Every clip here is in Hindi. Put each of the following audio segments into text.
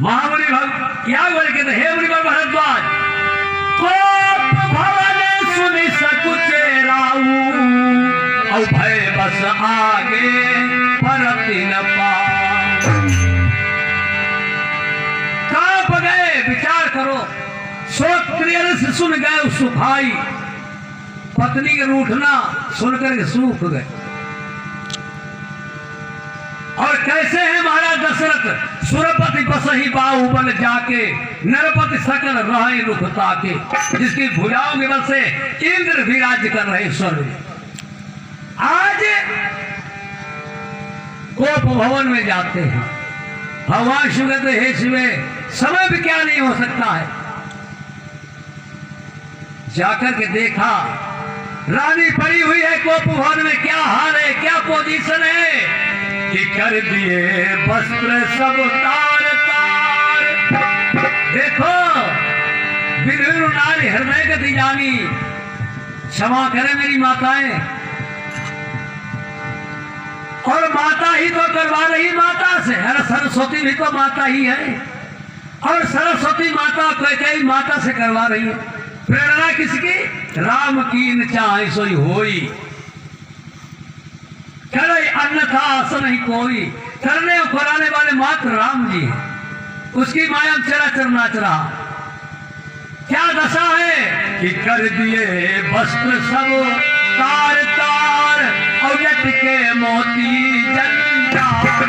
महामुनि क्या बोले कहते हे मुनि भरद्वाज कोप भवन सुनि सकुचे राऊ और भय बस आगे परति न पाऊं। कांप गए, विचार करो, श्रोत्रिय से सुन गए सुखाई, पत्नी के रूठना सुनकर के सूख गए। और कैसे है महाराज दशरथ, सुरपति बसही बाहुबल जाके नरपति सकल रहे रुख ताके, जिसकी भुजाओं के बल से इंद्र भी राज्य कर रहे स्वर्ग में। आज कोप भवन में जाते हैं, भगवान शिव कहते हे शिवे समय भी क्या नहीं हो सकता है। जाकर के देखा रानी पड़ी हुई है कोप भवन में, क्या हाल है, क्या पोजीशन है कि कर दिए वस्त्र सब तार तार। देखो विभिन्न नारी हृदय गति जानी, क्षमा करे मेरी माताएं, और माता ही तो करवा रही माता से। अरे सरस्वती भी तो माता ही है, और सरस्वती माता कई माता से करवा रही है। प्रेरणा किसकी? राम की चाहे सोई होई, करे अन्यथा आस नहीं कोई। करने और कराने वाले मात्र राम जी हैं, उसकी माया चराचर नाच रहा। क्या दशा है कि कर दिए वस्त्र सब तार तार और जट के मोती जंजाल। कर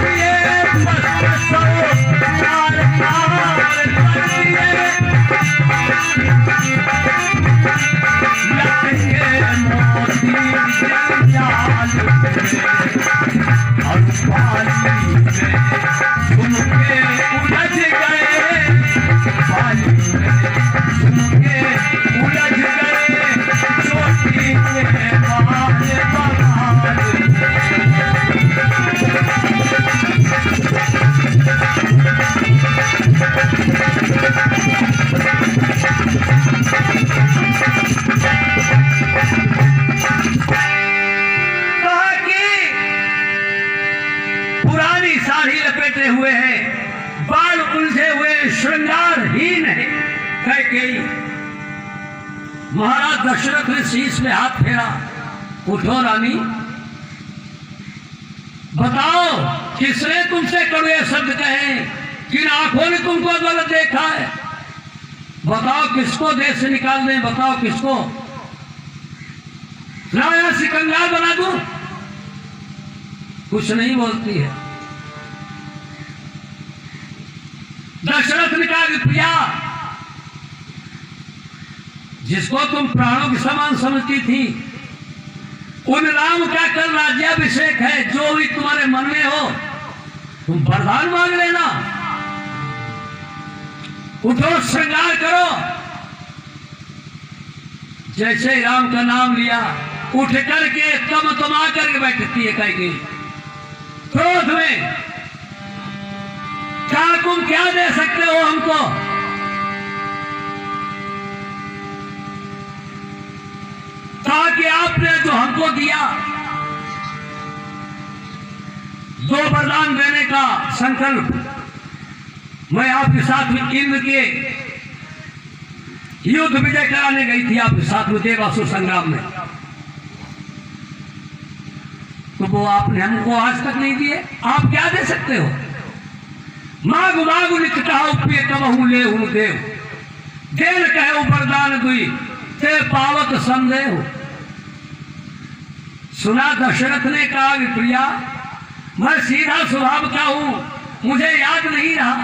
दिए वस्त्र सब तार तार, कर दिए जट के मोती जंजाल। और पानी में झुमके उलझ गए, पानी में झुमके उलझ गए, चोटी के बाल बहार। पुरानी साड़ी लपेटे हुए हैं, बाल उलझे हुए, श्रृंगारहीन है। कैकेयी महाराज दशरथ ने शीश में हाथ फेरा, उठो रानी, बताओ किसने तुमसे कड़वे शब्द कहे, किन आंखों ने तुमको गलत देखा है, बताओ किसको देश से निकाल दें, बताओ किसको राया से कंगाल बना दूं। कुछ नहीं बोलती है। दशरथ ने कहा कि प्रिया, जिसको तुम प्राणों के समान समझती थी, उन राम का कल राज्याभिषेक है, जो भी तुम्हारे मन में हो तुम वरदान मांग लेना। उठो, श्रृंगार करो। जैसे ही राम का नाम लिया, उठ करके तमा करके बैठती है कैकेयी क्रोध में। क्या तुम क्या दे सकते हो हमको? ताकि आपने जो हमको दिया, दो वरदान देने का संकल्प, मैं आपके साथ में इंद्र के युद्ध विजय कराने गई थी, आपके साथ में देवासुर संग्राम में, तो वो आपने हमको आज तक नहीं दिए। आप क्या दे सकते हो? मागु मागु निकटाओ पिए कबहू ले हूं देव, देन कहे वरदान दुई ते पावत संदेह। सुना दशरथ ने कहा कि प्रिया, मैं सीधा स्वभाव का हूं, मुझे याद नहीं रहा,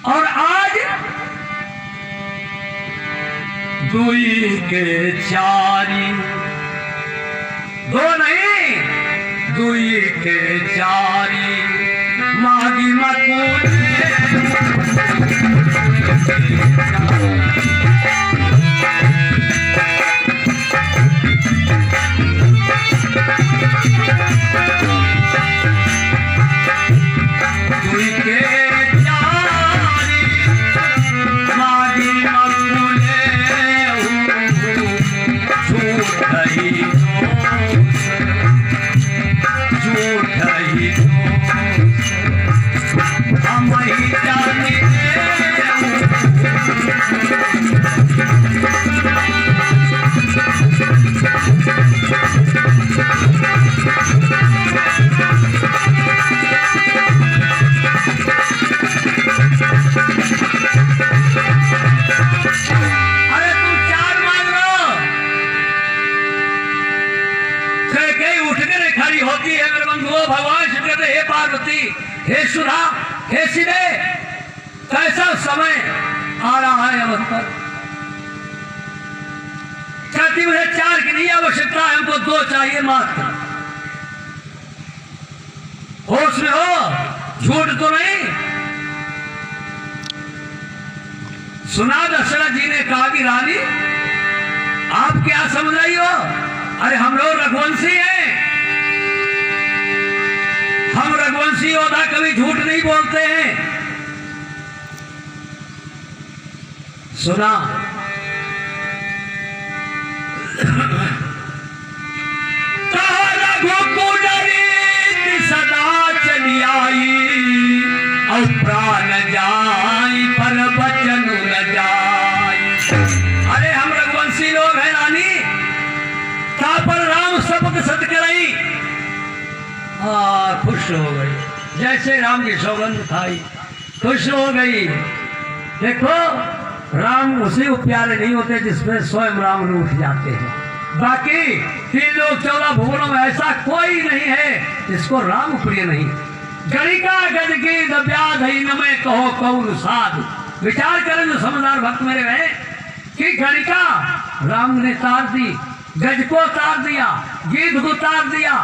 और आज दुई के चारी, दो नहीं दुई के चारी, मागी मकुल दुई के चारी, मागी मकुल समय आ रहा है अवसर। कहती मुझे 4 की नहीं आवश्यकता है, हमको 2 चाहिए मात्र। होश में हो, झूठ तो नहीं। सुना दशरथ जी ने कहा कि रानी आप क्या समझ रही हो? अरे हम लोग रघुवंशी हैं, हम रघुवंशी योद्धा कभी झूठ नहीं बोलते हैं। सुना सदा चली आई और प्राण जाई पर बचन न जाई। अरे हम रघुवंशी लोग हैं रानी, का पर राम शपथ सत करई। खुश हो गई, जैसे राम की सौगंध खाई खुश हो गई। देखो राम उसी को प्यारे नहीं होते जिसमें स्वयं राम रूठ जाते हैं। बाकी 3 लोग 14 भुवनों में ऐसा कोई नहीं है जिसको राम प्रिय नहीं। गणिका गज की व्याध न में कहो कौन साधु। विचार करें जो समझदार भक्त मेरे हैं कि गणिका राम ने तार दी, गज को तार दिया, गीध को तार दिया।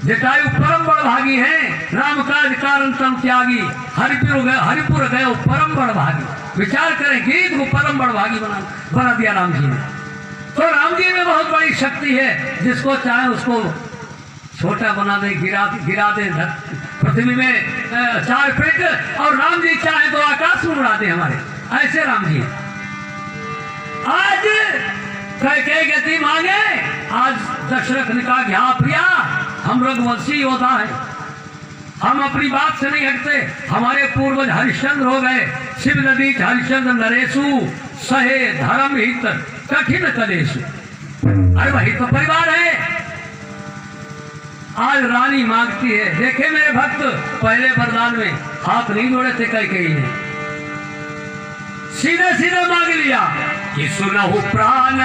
जटायु परम बड़भागी है, राम काज कारण तम त्यागी। हरिपुर गए परम बड़भागी। विचार करें, गीत को परम बड़भागी बना दिया राम जी ने। तो राम जी में बहुत बड़ी शक्ति है, जिसको चाहे उसको छोटा बना दे, गिरा दे पृथ्वी में 4 फीट, और राम जी चाहे तो आकाश में उड़ा दे हमारे। ऐसे राम जी आज कह गति मांगे। आज दशरथ ने कहा कि हाँ प्रिया, हम रघुवंशी योद्धा हैं, हम अपनी बात से नहीं हटते। हमारे पूर्वज हरिश्चंद्र हो गए, शिव नदी हरिश्चंद्र नरेशु सहे धर्म हित कठिन कलेशु। अरे वही तो परिवार है। आज रानी मांगती है। देखे मेरे भक्त, पहले वरदान में हाथ नहीं जोड़े थे कैकेयी ने, सीधे सीधे मांग लिया कि सुनहु प्राण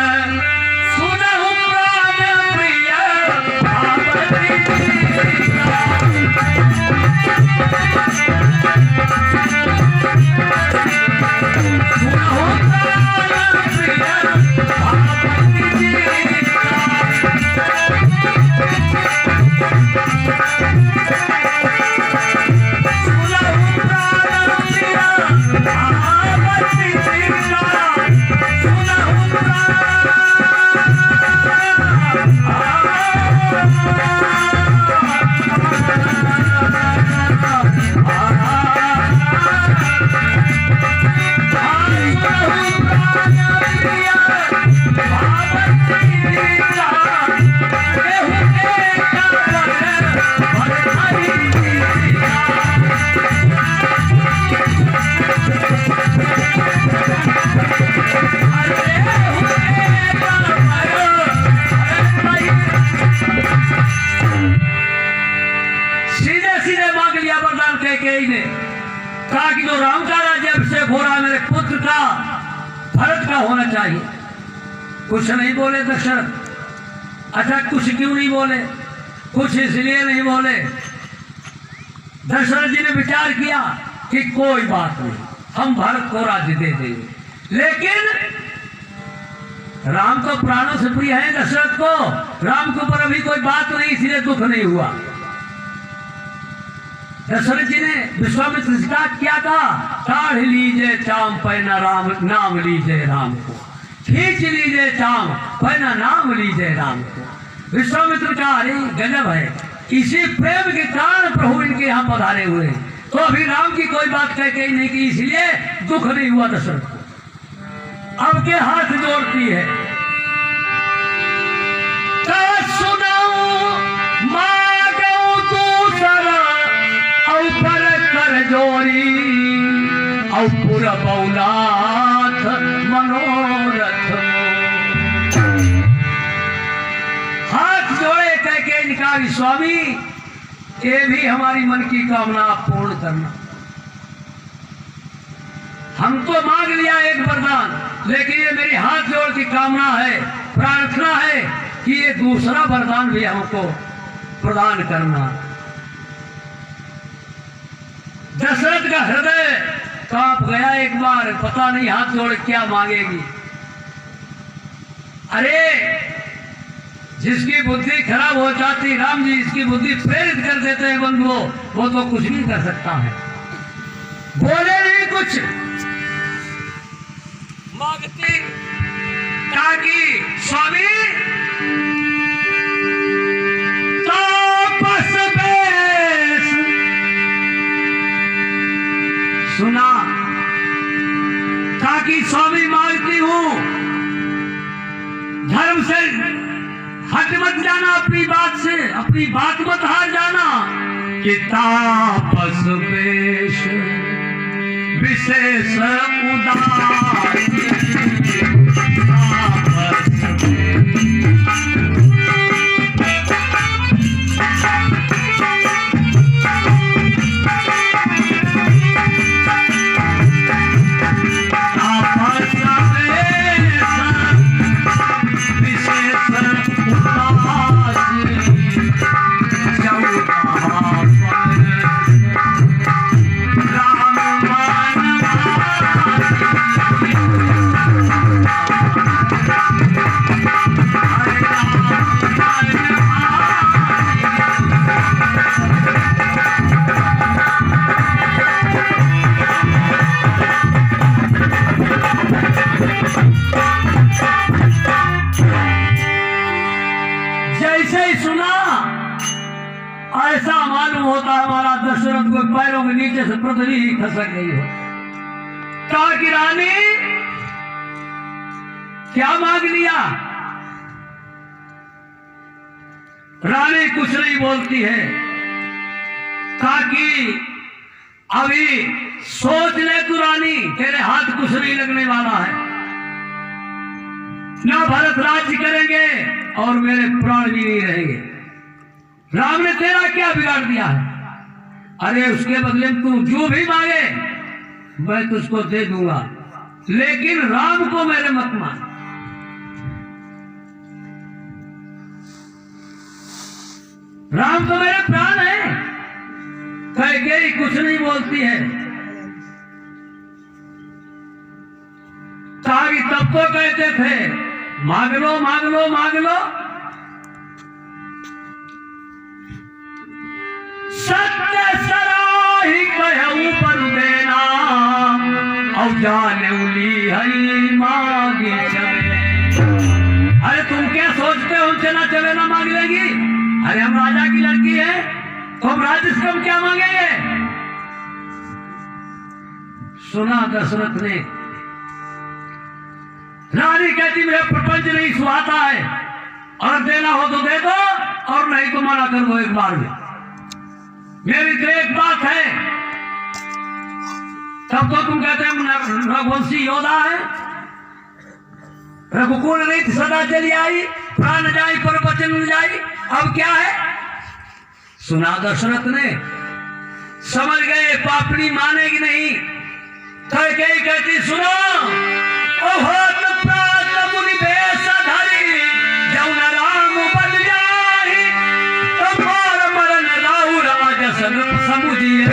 प्रिय ने कहा कि जो राम का राज्य अभिषेक हो रहा है मेरे पुत्र का, भरत का होना चाहिए। कुछ नहीं बोले दशरथ। अच्छा कुछ क्यों नहीं बोले? कुछ इसलिए नहीं बोले, दशरथ जी ने विचार किया कि कोई बात नहीं, हम भारत को राज्य दे देंगे। लेकिन राम तो प्राणों से प्रिय है दशरथ को, राम के ऊपर अभी कोई बात नहीं, इसलिए दुख नहीं हुआ। दशरथ जी ने विश्वामित्र से क्या कहा? काढ़ लीजिए चाम पैना राम नाम लीजिए राम को, खींच लीजिए चाम पैना नाम लीजिए राम को। विश्वामित्र का अरे गजब है, इसी प्रेम के कारण प्रभु इनके यहाँ पधारे हुए। तो अभी राम की कोई बात कह के नहीं की, इसलिए दुख नहीं हुआ दशरथ को। अब के हाथ जोड़ती है, जोरी और पूरा बौलाथ मनोरथ। हाथ जोड़े कह के इनका स्वामी, ये भी हमारी मन की कामना पूर्ण करना। हम तो मांग लिया एक वरदान, लेकिन ये मेरी हाथ जोड़ की कामना है, प्रार्थना है कि ये दूसरा वरदान भी हमको प्रदान करना। दशरथ का हृदय कांप गया एक बार, पता नहीं हाथ जोड़ क्या मांगेगी। अरे जिसकी बुद्धि खराब हो जाती, राम जी इसकी बुद्धि प्रेरित कर देते हैं बंधुओं, वो तो कुछ नहीं कर सकता है। बोले नहीं कुछ, मांगती ताकि स्वामी तापस बेश। सुना ताकि स्वामी मांगती हूं, धर्म से हट मत जाना, अपनी बात से अपनी बात मत हार जाना कि तापस बेश विशेष उदार। ऐसा मालूम होता हमारा दशरथ को पैरों के नीचे से पृथ्वी ही खसक गई हो। कहा कि रानी क्या मांग लिया? रानी कुछ नहीं बोलती है। कहा कि अभी सोच ले तू रानी, तेरे हाथ कुछ नहीं लगने वाला है, ना भरत राज्य करेंगे और मेरे प्राण भी नहीं रहेंगे। राम ने तेरा क्या बिगाड़ दिया है? अरे उसके बदले में तू जो भी मांगे मैं तुझको दे दूंगा, लेकिन राम को मेरे मत मान। राम तो मेरे प्राण है। कैकेयी कुछ नहीं बोलती है। ताकि तब तो कहते थे मांग लो मांग लो मांग लो, सत्य सराही कहूं पर देना, और जाने उली हरी मांगी चले। अरे तुम क्या सोचते हो चला चले ना मांग लेगी? अरे हम राजा की लड़की है तो हम राज्य से हम क्या मांगेंगे? सुना दशरथ ने। रानी कहती मेरा प्रपंच नहीं सुहाता है, और देना हो तो दे दो और नहीं तो मना कर दो एक बार में। मेरी तो एक बात है, तब तो तुम कहते हैं रघुवंशी योद्धा है, रघुकुल रीत सदा चली आई, प्राण जाई पर वचन न जाई। अब क्या है? सुना दशरथ ने। समझ गए पापड़ी मानेगी नहीं। कैकेयी कहती सुनो, ओहोत प्रात मुनि भेष धरी, जौन राम बन जाई, तो मार मरन राउर अजस समुझिए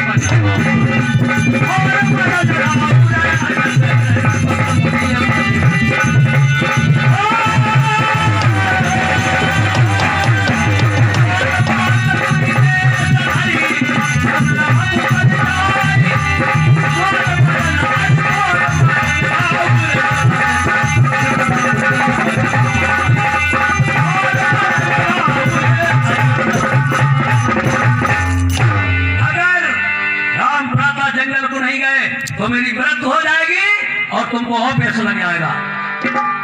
तो मेरी व्रत हो जाएगी और तुमको और पैसा लग जाएगा।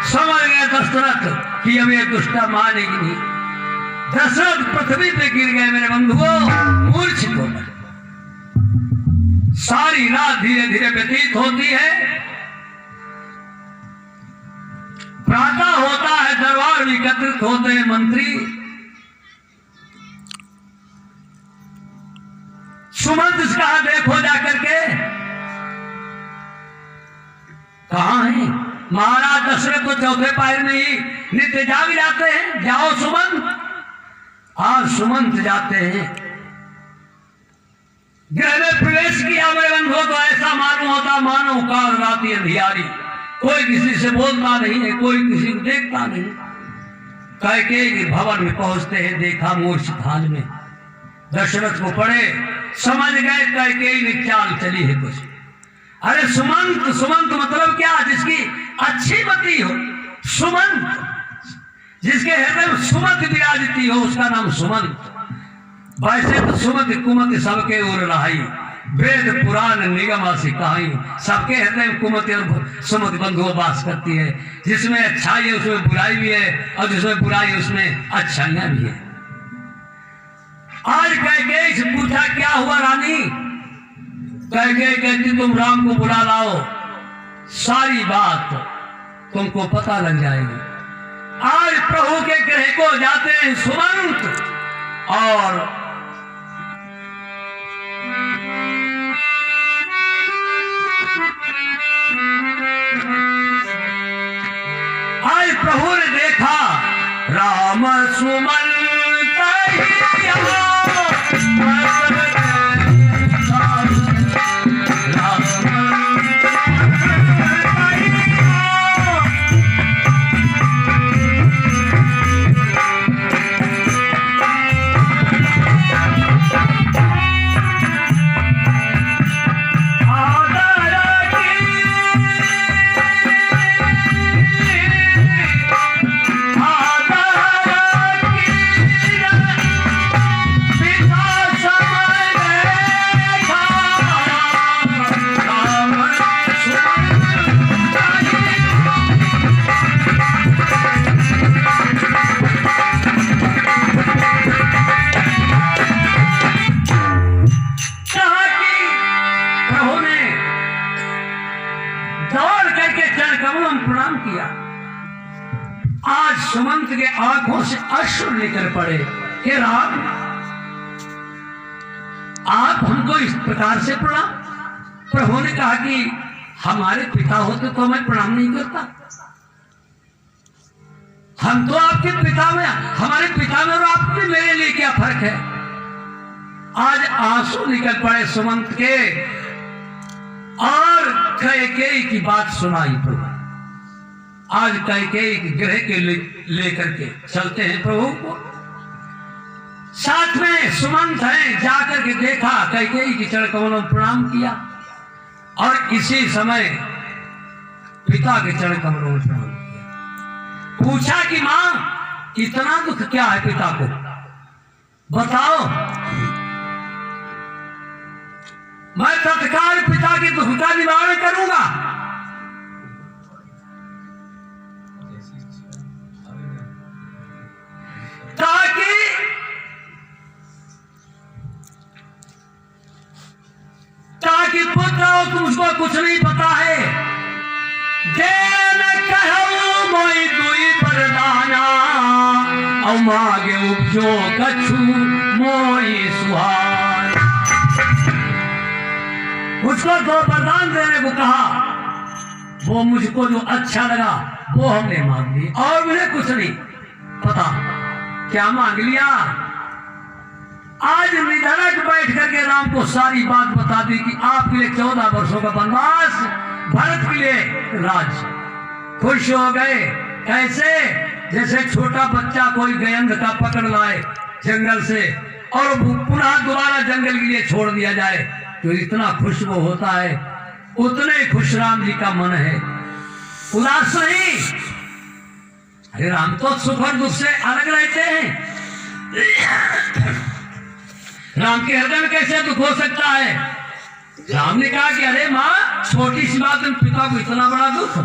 समझ गए दशरथ कि अब ये दुष्टा मानेगी नहीं। दशरथ पृथ्वी पे गिर गए मेरे बंधुओं, मूर्छित हो गए। सारी रात धीरे धीरे व्यतीत होती है। प्रातः होता है, दरबार में एकत्रित होते हैं मंत्री। सुमंत कहा देखो जाकर के, कहां है? महाराज दशरथ तो चौथे पैर में ही नित्य जाग जाते हैं। जाओ सुमंत। आज सुमंत जाते हैं। गृह में प्रवेश किया मेरे बंधुओं, तो ऐसा मालूम होता मानव काल राती अंधियारी, कोई किसी से बोलता नहीं है, कोई किसी को देखता नहीं। कैकेयी के भवन में पहुंचते हैं, देखा मूर्छ थाल में। दशरथ को पड़े, समझ गए कैकेयी ने चाल चली है कुछ। अरे सुमंत, सुमंत मतलब क्या? जिसकी अच्छी मति हो, सुमंत, जिसके हृदय में सुमति विराजती हो, उसका नाम सुमंत। वैसे तो सुमति कुमति सबके ओर रहाई, वेद पुराण निगम सिखाई, सबके हृदय में कुमति और सुमति बंधुओं वास करती है। जिसमें अच्छाई है उसमें बुराई भी है, और जिसमें बुराई है उसमें अच्छाइयां भी है। आज कैकेयी से पूछा क्या हुआ रानी? कैकेयी कहती तुम राम को बुला लाओ, सारी बात तुमको पता लग जाएगी। आज प्रभु के गृह को जाते हैं सुमंत, और आज प्रभु ने देखा राम सुमंत प्रणाम किया। आज सुमंत के आंखों से अश्रु निकल पड़े। हे राम, आप हमको इस प्रकार से प्रणाम? प्रभु ने कहा कि हमारे पिता होते तो मैं प्रणाम नहीं करता। हम तो आपके पिता में, हमारे पिता में और आपके मेरे लिए क्या फर्क है? आज आंसू निकल पड़े सुमंत के, और कैकेयी की बात सुनाई प्रभु। आज कैकेयी के गृह के लेकर के चलते हैं प्रभु को, साथ में सुमंत है। जाकर के देखा, कैकेयी की चरण कमलों में प्रणाम किया, और इसी समय पिता के चरण कमलों में प्रणाम किया। पूछा कि मां, इतना दुख क्या है पिता को, बताओ। मैं तत्काल पिता के दुख का निवारण करूंगा। ताकि पुत्र हो, तुमको कुछ नहीं पता है। देन कहूं मोई दुई परदाना, और मागे उपजो कछु मोई सुहार। मुझको दो वरदान देने को कहा, वो मुझको जो अच्छा लगा वो हमने मांग ली, और मुझे कुछ नहीं पता क्या मांग लिया। आज निधड़क बैठ करके राम को सारी बात बता दी कि आपके लिए 14 वर्षों का वनवास, भरत के लिए राज्य। खुश हो गए। कैसे? जैसे छोटा बच्चा कोई गेंद का पकड़ लाए जंगल से, और पुनः दोबारा जंगल के लिए छोड़ दिया जाए तो इतना खुश वो होता है, उतने खुश राम जी का मन है, उदास नहीं। अरे राम तो सुख और दुख से अलग रहते हैं। राम के हृदय में कैसे दुख हो सकता है? राम ने कहा कि अरे माँ, छोटी सी बात में पिता को इतना बड़ा दुख,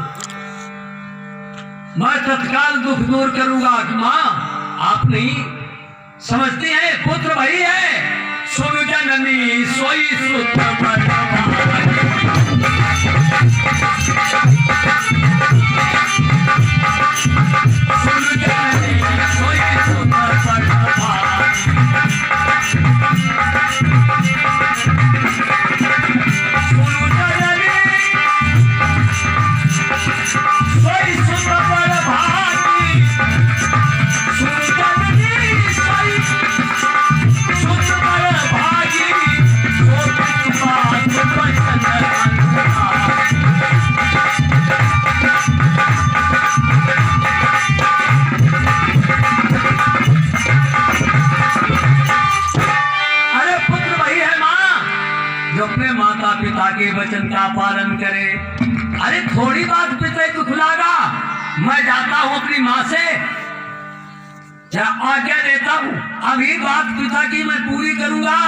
मैं तत्काल दुख दूर करूंगा। कि माँ, आप नहीं समझती हैं, पुत्र वही है। सुन जननी सोई सुत भागी पालन करे। अरे थोड़ी बात पिता दुख लागा, मैं जाता हूं अपनी माँ से आज्ञा देता हूं, अभी बात पिता की मैं पूरी करूंगा,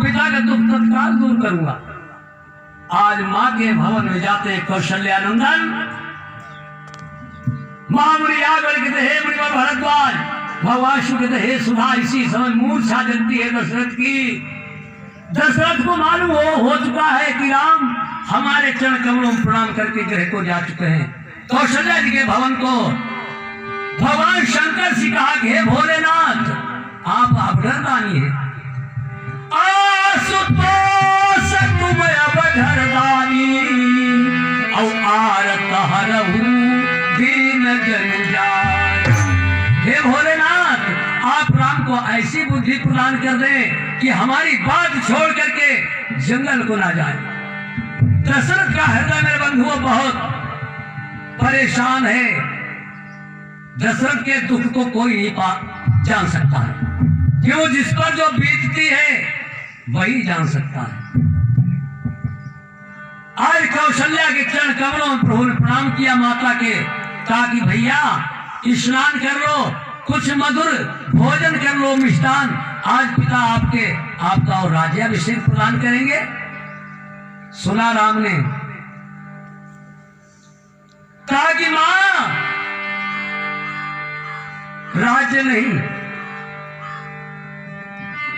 पिता का दुख तत्काल दूर करूंगा। आज माँ के भवन में जाते कौशल्यानंदन महामुनि आकर कहते हे मुनिवर भरद्वाज, भगवान शुक्र कहते हे सुधा। इसी समय मूर्छा जलती है दशरथ की। दशरथ को मालूम हो चुका है कि राम हमारे चरण कमलों में प्रणाम करके ग्रह को जा चुके हैं। कौशल्या जी के भवन को भगवान शंकर से कहा कि हे भोलेनाथ, आप अवधरदानी है, आशुतोष तुम अवधरदानी और आरत हरहु दीन जन जान। हे भोलेनाथ, आप राम को ऐसी बुद्धि प्रदान कर दें कि हमारी बात छोड़ करके जंगल को ना जाए। दशरथ का हृदय मेरे बंधुओं बहुत परेशान है। दशरथ के दुख को कोई नहीं जान सकता है, क्यों? जिस पर जो बीतती है वही जान सकता है। आज कौशल्या के चरण कमलों में प्रभु ने प्रणाम किया माता के, कहा कि भैया स्नान कर लो, कुछ मधुर भोजन कर लो, मिष्टान। आज पिता आपका और राज्याभिषेक प्रदान करेंगे। सुना राम ने, कहा कि मां राज्य नहीं,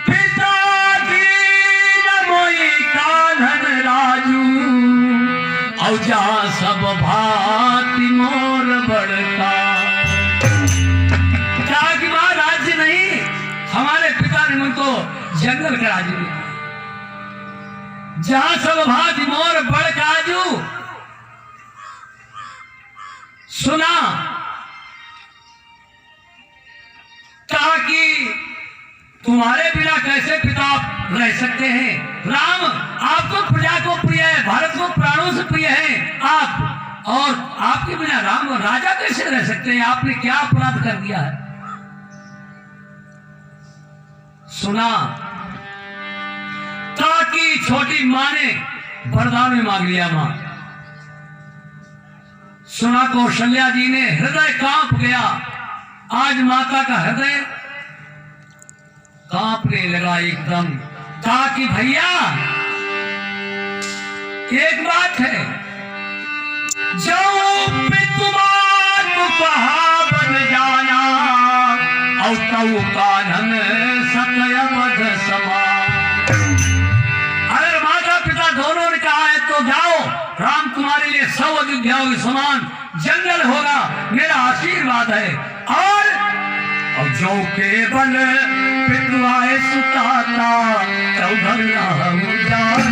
पिता दीन मोई कान्हन राजू और जहां सब भांति मोर बड़का। क्या कि मां राज्य नहीं, हमारे पिता ने मुझको जंगल का राज्य दिया। जहां सब भांति मोर बड़काजू। सुना, कहा कि तुम्हारे बिना कैसे पिता रह सकते हैं? राम आपको प्रजा को प्रिय है, भारत को प्राणों से प्रिय है आप, और आपके बिना राम राजा कैसे रह सकते हैं? आपने क्या अपराध कर दिया है? सुना, कहा कि छोटी मां ने वरदान में मांग लिया। मां सुना, कौशल्या जी ने हृदय कांप गया। आज माता का हृदय कांपने लगा एकदम। कहा कि भैया एक बात है, जो पितुमात कहा बन जाना और तऊ कानन सतयवध समान। अगर माता पिता दोनों ने कहा है तो जाओ, राम तुम्हारे लिए 100 अयोध्याओं के समान जंगल होगा, मेरा आशीर्वाद है। और जो केवल पितुआए सुताता तो भगना हम जान।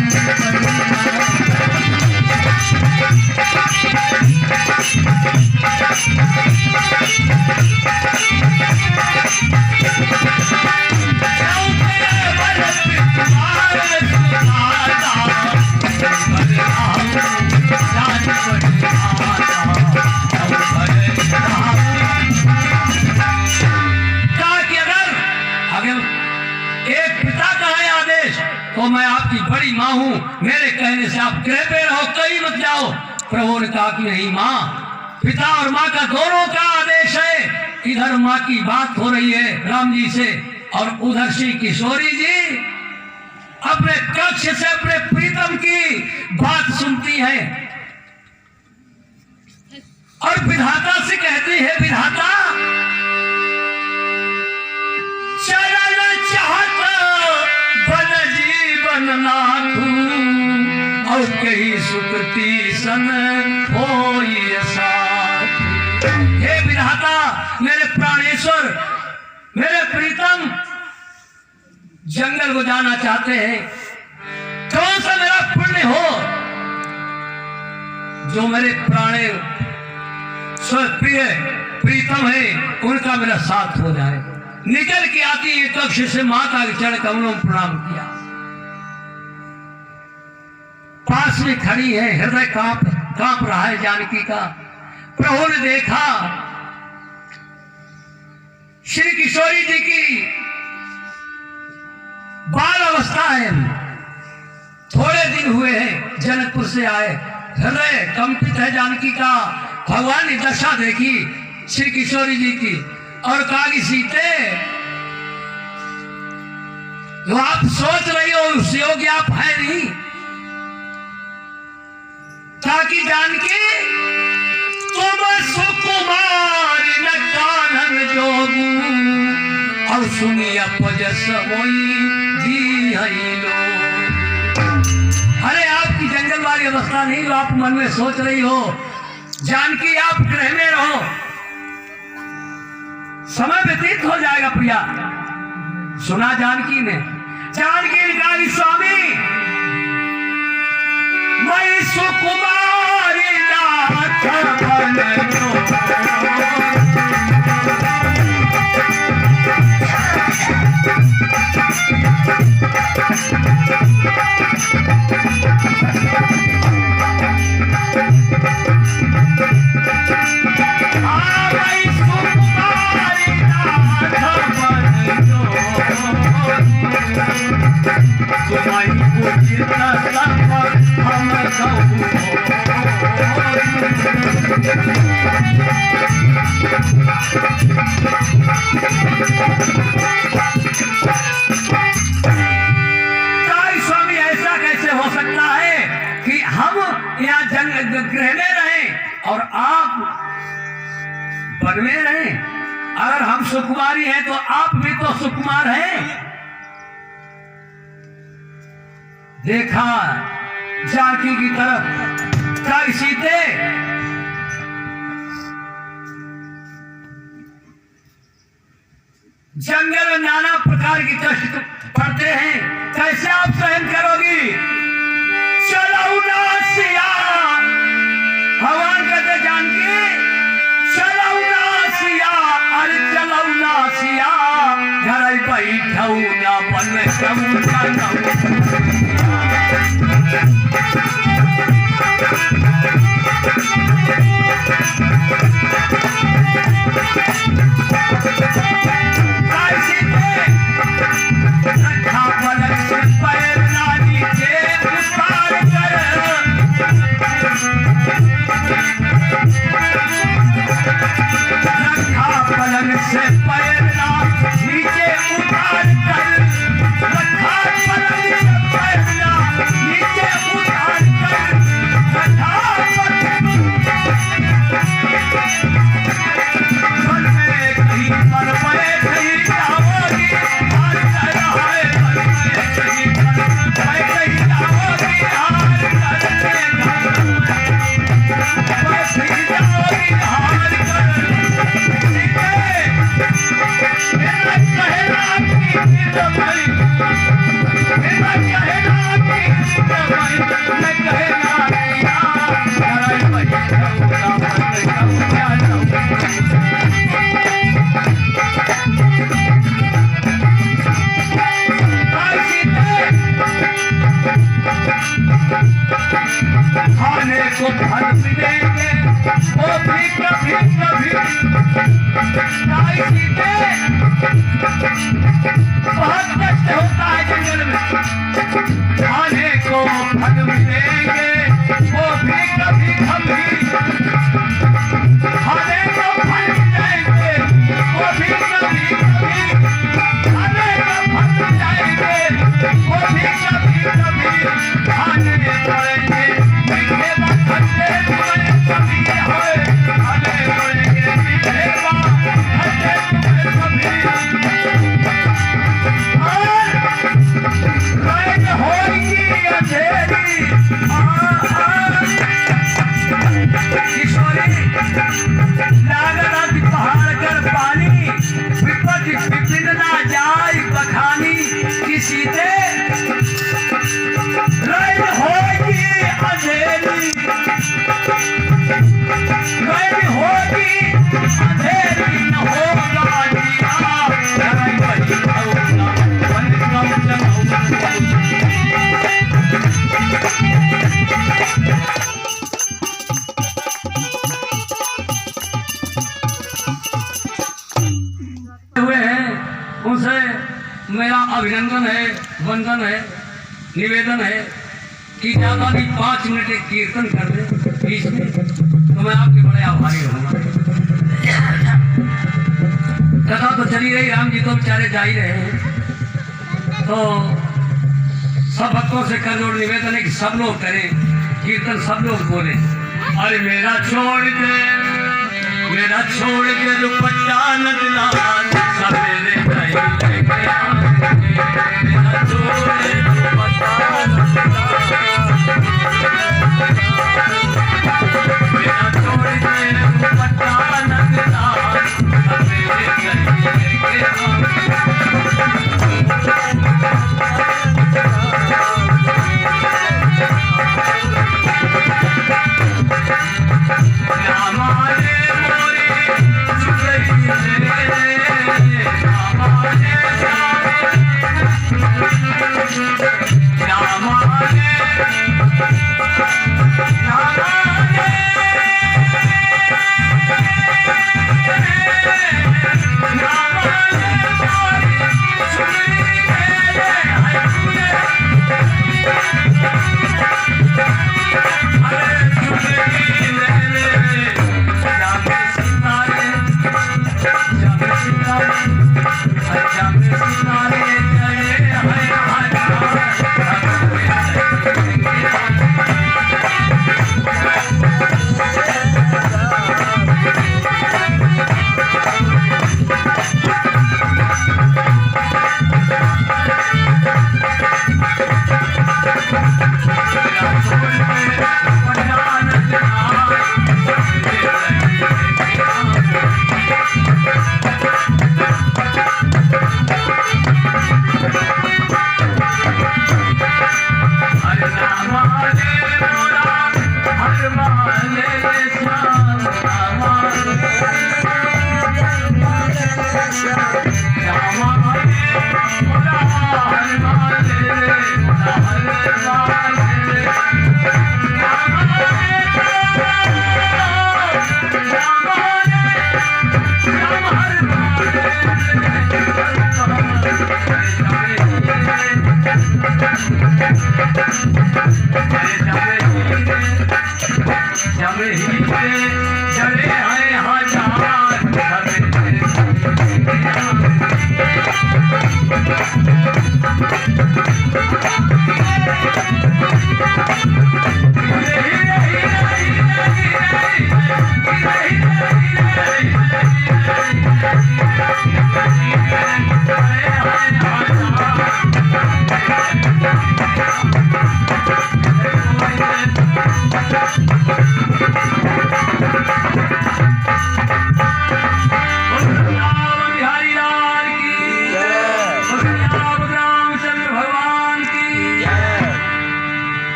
तो मैं आपकी बड़ी माँ हूं, मेरे कहने से आप गृह पे रहो, कहीं मत जाओ। प्रभु ने कहा कि नहीं माँ, पिता और माँ का दोनों का आदेश है। इधर माँ की बात हो रही है राम जी से, और उधर श्री किशोरी जी अपने कक्ष से अपने प्रीतम की बात सुनती है और विधाता से कहती है, विधाता चरण चाहता बन जीवन नाथू और कही सुकृति सन होई साथ। हे विधाता, मेरे प्राणेश्वर, मेरे प्रीतम जंगल को जाना चाहते हैं। कौन सा मेरा पुण्य हो जो मेरे प्राणे प्रिय प्रीतम है उनका मेरा साथ हो जाए। निकल के आती है कक्ष से, माता के चरण कमलों में प्रणाम किया। पास में खड़ी है, हृदय कांप रहा है जानकी का। प्रभु ने देखा श्री किशोरी जी की बाल अवस्था है, थोड़े दिन हुए हैं जनकपुर से आए, हृदय कंपित है जानकी का। भगवान ने दशा देखी श्री किशोरी जी की और कहा कि सीते, जो आप सोच रही हो उस योग्य आप है नहीं। ताकि जानकी तुम सुकुमारी न कानन जोगू और सुनी अपजस मोई जी हई लो। अरे आपकी जंगल वाली अवस्था नहीं जो आप मन में सोच रही हो। जानकी आप गृह में रहो, समय व्यतीत हो जाएगा प्रिया। सुना जानकी ने, जानकी ने कहा कि स्वामी मैं सुकुमारी नाथ बन जो। स्वामी ऐसा कैसे हो सकता है कि हम यहाँ गृह में रहें और आप वन में रहें? अगर हम सुकुमारी हैं तो आप भी तो सुकुमार हैं। देखा जानकी की तरफ, कहा सीते जंगल में नाना प्रकार की कष्ट पड़ते हैं, कैसे आप सहन करोगी? चलो ना सिया, भगवान कहते जानकी चलो ना सिया, अरे चलो ना सिया, घर बैठऊ ना बन खाने को फल मिलेंगे वो भी कभी कभी बहुत कष्ट होता है जंगल में। खाने को फल मिलेंगे वो भी कभी कभी, खाने को फल मिलेंगे वो भी कभी कभी, खाने को फल मिलेंगे वो भी कभी कभी, खाने पड़ेंगे मीठे खट्टे तुम्हें कभी होए, खाने पड़ेंगे मीठे खट्टे तुम्हें कभी। रैन होगी अंधेरी किशोरी लागत पहाड़ कर पानी, विपद विपिन ना जाय बखानी, किसी दे रैन होगी अंधेरी, रैन होगी अंधेरी न होगा दिया, रैन बही होगा वन गम हुए हैं, उनसे मेरा अभिनंदन है, वंदन है, निवेदन है कि ज्यादा भी 5 मिनट एक कीर्तन कर दे बीच में, तो मैं आपके बड़े आभारी रहूंगा। कथा तो चली रही, राम जी तो बेचारे जा ही रहे हैं। तो सब भक्तों से कर जोड़ निवेदन है कि सब लोग करें कीर्तन, सब लोग बोले, अरे मेरा छोड़ के दुपट्टा नदला सवेरे नहीं गया, मेरा छोड़ के दुपट्टा मेरा छोड़ के दुपट्टा नदला सवेरे नहीं गया।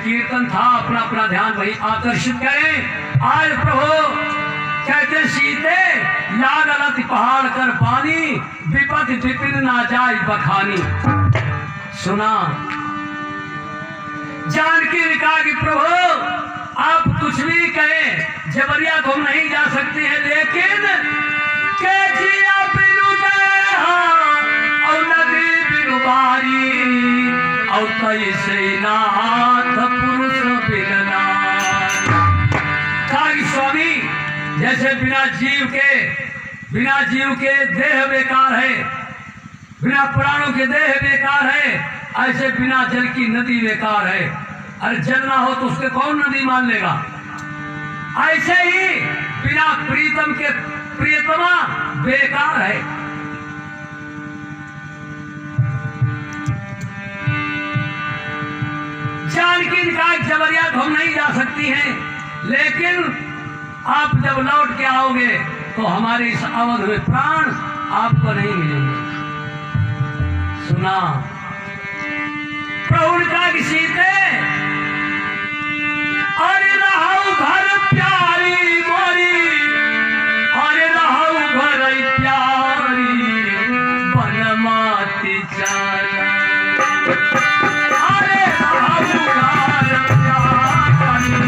कीर्तन था, अपना अपना ध्यान वही आकर्षित करें। आज प्रभु कहते सीते लाग अलग पहाड़ कर पानी, विपद विपिन ना जाए बखानी। सुना जानकी ने कहा कि प्रभु आप कुछ भी कहें, जबरिया को हम नहीं जा सकते हैं, लेकिन के जिया बिनु देहा और नदी बिनु बारी और कैसे नाथ पुरुष बिना। कहा कि स्वामी जैसे बिना जीव के देह बेकार है, बिना प्राणों के देह बेकार है, ऐसे बिना जल की नदी बेकार है। अरे जल ना हो तो उसके कौन नदी मान लेगा। ऐसे ही बिना प्रीतम के प्रियतमा बेकार है। जानकी ने कहा जबरिया तो हम नहीं जा सकती हैं, लेकिन आप जब लौट के आओगे तो हमारे इस अवध में प्राण आपको नहीं मिलेंगे। सुना प्रभु ने कहा कि सीते अरे रहु घर प्यारी मोरी, अरे रहु घर प्यारी बनमाती चाला, अरे रहु घर प्यारी।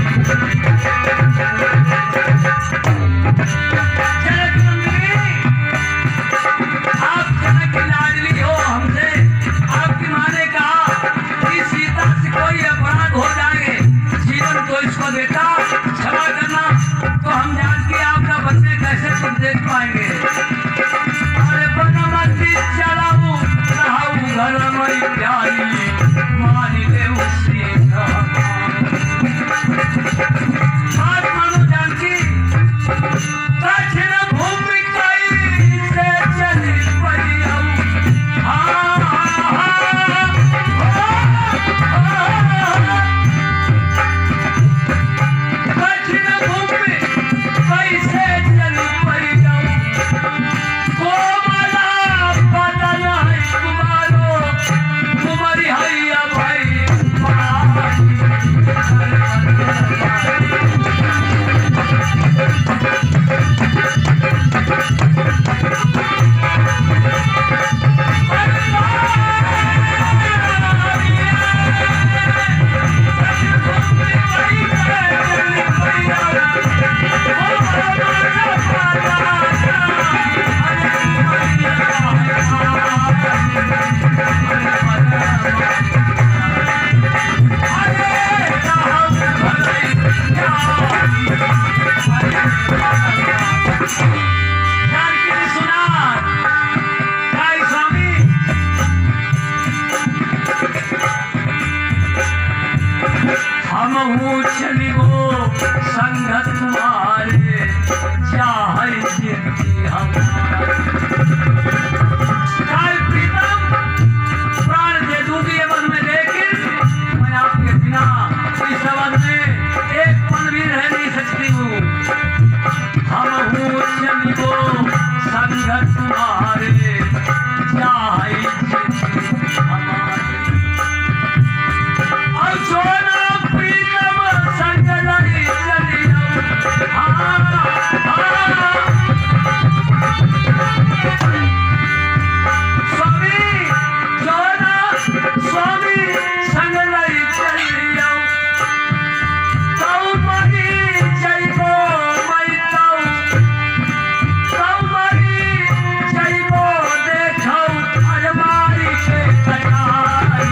आप जनक की लाडली हो हमसे, आपकी माँ ने कहा कि सीता से बेटा क्षमा करना, तो हम जान के आपका बच्चे कैसे तुम देख पाएंगे। अरे बनमती चलाऊ रहू घर में प्यारी मान ले उसी आज मानो जानकी दक्षिण भूमि कई से चली परिया दक्षिण भूमि कैसे चली परिया कोमला बदन है कुमारो कुमारी हैया भाई संगत तुम्हारे चाहे जिंदगी हमारा प्रीतम प्राण दे दूंगी ये मन में, लेकिन मैं आपके बिना इस अवध में एक पल भी रह नहीं सकती हूँ। हम हूँ चलिगो संगत तुम्हारे चाहे जिंदगी हमारे और सोना प्रीतम संग लड़ी चली स्वामी सोना स्वामी संग लड़ी चली जाओ मरी जइबो मैं मरी जइबो देखो अलमारी के तैयारी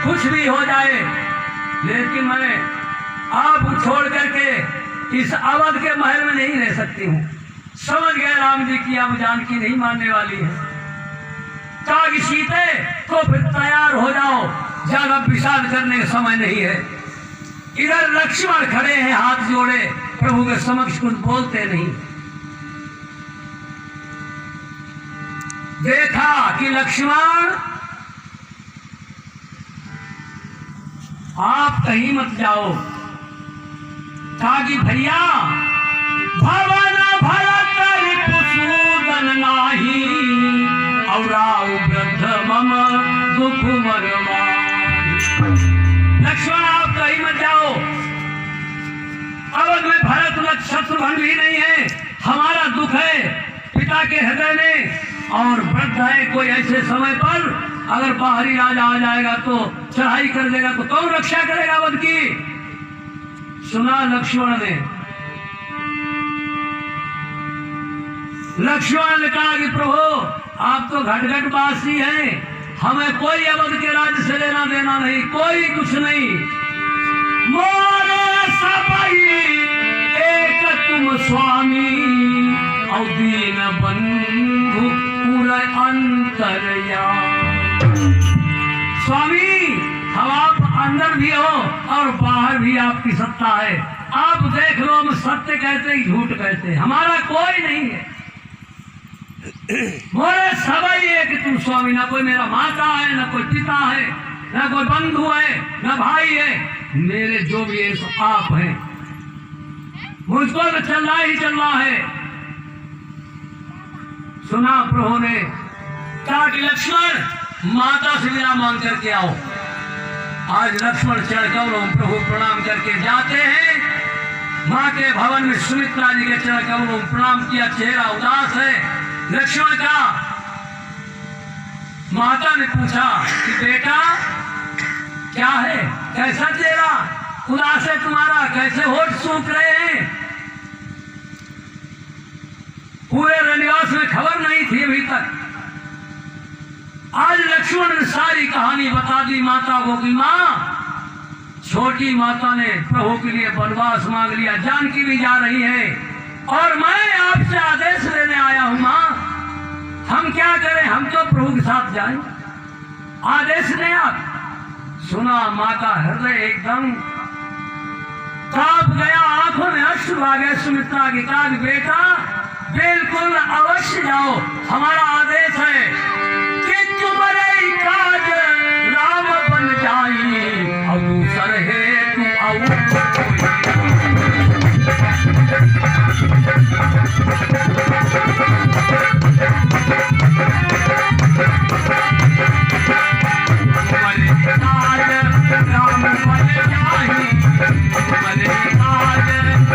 कुछ भी हो जाए, लेकिन मैं आप छोड़ करके इस अवध के महल में नहीं रह सकती हूँ। समझ गए राम जी की अब जानकी नहीं मानने वाली है। काग सीते तो फिर तैयार हो जाओ, ज्यादा विषाद करने का समय नहीं है। इधर लक्ष्मण खड़े हैं हाथ जोड़े, प्रभु के समक्ष कुछ बोलते नहीं। देखा कि लक्ष्मण आप कहीं मत जाओ, ताकि भैया भवन भरत रिपुसूदन नाही और वृद्ध मम दुख मरमा। लक्ष्मण आप कहीं मत जाओ, अवध में भरत शत्रुघ्न भी नहीं है, हमारा दुख है पिता के हृदय में, और वृद्ध है कोई ऐसे समय पर अगर बाहरी राजा आ जाएगा तो चढ़ाई कर देगा तो कौन रक्षा करेगा अवध की। सुना लक्ष्मण ने, लक्ष्मण ने कहा कि प्रभु आप तो घटघट वासी हैं, हमें कोई अवध के राज्य से लेना देना नहीं, कोई कुछ नहीं। मोरे सबई एक तुम स्वामी और दीन बंधु पूरा अंतरया। स्वामी हम आप अंदर भी हो और बाहर भी आपकी सत्ता है, आप देख लो हम सत्य कहते ही झूठ कहते, हमारा कोई नहीं है। मोरे सबई है कि तुम स्वामी, ना कोई मेरा माता है, ना कोई पिता है, ना कोई बंधु है, ना भाई है, मेरे जो भी है सो आप हैं। मुझको तो चलना ही चलना है। सुना प्रभु ने कहा कि लक्ष्मण माता से विदा मांग करके आओ। आज लक्ष्मण चरण कमलों में प्रभु प्रणाम करके जाते हैं। माँ के भवन में सुमित्रा जी के चरण कमलों में प्रणाम किया, चेहरा उदास है लक्ष्मण का। माता ने पूछा कि बेटा क्या है, कैसा चेहरा उदास है तुम्हारा, कैसे होठ सूख रहे हैं? पूरे रनिवास में खबर नहीं थी अभी तक। आज लक्ष्मण ने सारी कहानी बता दी माता को कि माँ, छोटी माता ने प्रभु के लिए वनवास मांग लिया, जानकी भी जा रही है और मैं आपसे आदेश लेने आया हूं माँ, हम क्या करें, हम तो प्रभु के साथ जाएं, आदेश दें आप। सुना माँ का हृदय एकदम कांप गया, आंखों में अश्रु आ गए। सुमित्रा की कहा बेटा बिल्कुल अवश्य जाओ, हमारा आदेश है कि तुम्हारे काज राम बन जाई, अवसर है तू राम बन जाई,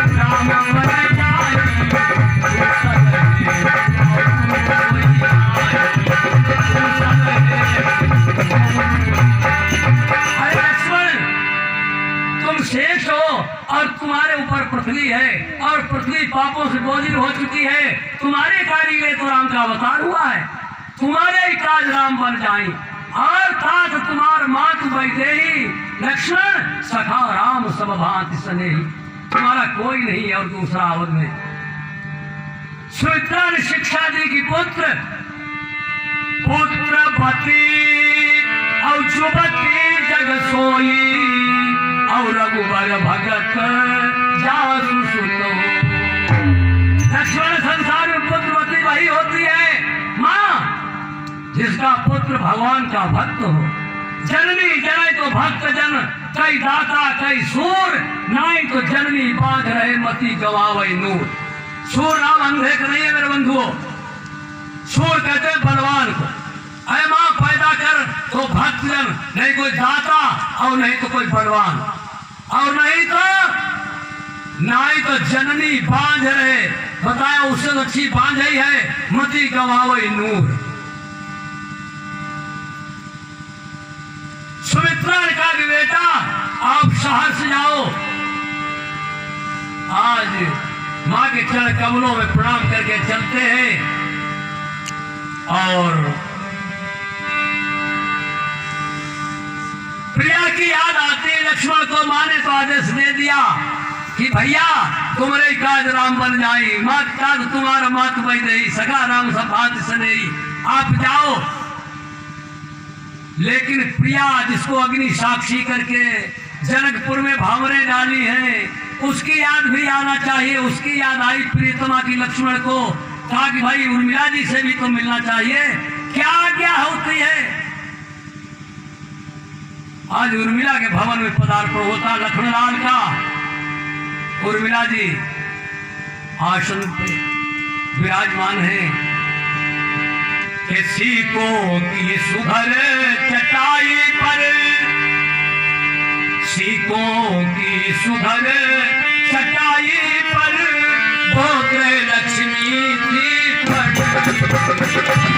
राम बन जाई। तुम शेष हो और तुम्हारे ऊपर पृथ्वी है और पृथ्वी पापों से बोझिल हो चुकी है। तुम्हारे कार्य में तो राम का अवतार हुआ है, तुम्हारे ही काज राम बन जाएं। और था तो तुम्हार मात बैठे ही लक्ष्मण सखा राम सब भांति सने, तुम्हारा कोई नहीं और दूसरा अवध में। सुमित्रा ने शिक्षा दी कि पुत्र पुत्रपति और जुबती जग सोई और रघुवर भगत जासु सुनो। लक्ष्मण संसार में पुत्रवती वही होती है माँ जिसका पुत्र भगवान का भक्त हो। जननी जने तो भक्त जन, कई दाता कई सूर, नहीं तो जननी बांध रहे मती गवावे नूर। सूर नाम अंधे का नहीं है मेरे बंधुओं, सूर कहते हैं बलवान को। अरे माँ पैदा कर तो भक्त जन, नहीं कोई दाता और नहीं तो कोई बलवान, और नहीं तो जननी बांध रहे। बताया उससे तो अच्छी बांध ही है, मती गवावे नूर। सुमित्रा ने कहा कि बेटा आप शहर से जाओ। आज माँ के चरण कमलों में प्रणाम करके चलते हैं और प्रिया की याद आती है। लक्ष्मण को माँ ने तो आदेश दे दिया कि भैया तुम्हारे काज राम बन जाए, मात काज तुम्हारा मात बन नहीं, सगा राम सब बात सने, आप जाओ। लेकिन प्रिया जिसको अग्नि साक्षी करके जनकपुर में भावरे डाली है, उसकी याद भी आना चाहिए। उसकी याद आई प्रियतमा की लक्ष्मण को, कहा कि भाई उर्मिला जी से भी तो मिलना चाहिए, क्या क्या होती है। आज उर्मिला के भवन में पदार्पण होता लक्ष्मणलाल का। उर्मिला जी आसन पे विराजमान है। किसी को की सुघर चटाई पर, सीकों की सुघर चटाई पर भोग लक्ष्मी थी पड़ी।